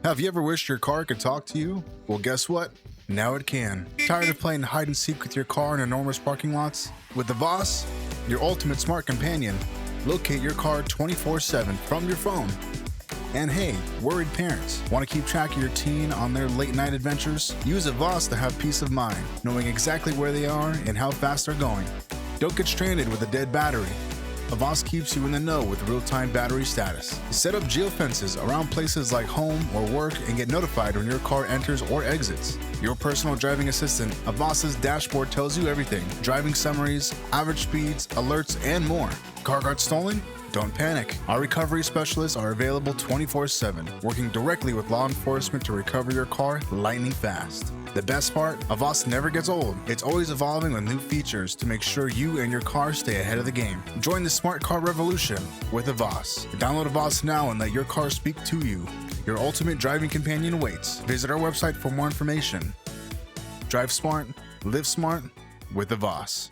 Have you ever wished your car could talk to you? Well, guess what? Now it can. Tired of playing hide and seek with your car in enormous parking lots? With AVAS, your ultimate smart companion, locate your car 24/7 from your phone. And hey, worried parents, want to keep track of your teen on their late night adventures? Use AVAS to have peace of mind, knowing exactly where they are and how fast they're going. Don't get stranded with a dead battery. AVAS keeps you in the know with real-time battery status. Set up geo-fences around places like home or work and get notified when your car enters or exits. Your personal driving assistant, AVAS's dashboard tells you everything. Driving summaries, average speeds, alerts, and more. Car got stolen? Don't panic. Our recovery specialists are available 24/7, working directly with law enforcement to recover your car lightning fast. The best part, AVAS never gets old. It's always evolving with new features to make sure you and your car stay ahead of the game. Join the smart car revolution with AVAS. Download AVAS now and let your car speak to you. Your ultimate driving companion awaits. Visit our website for more information. Drive smart, live smart with AVAS.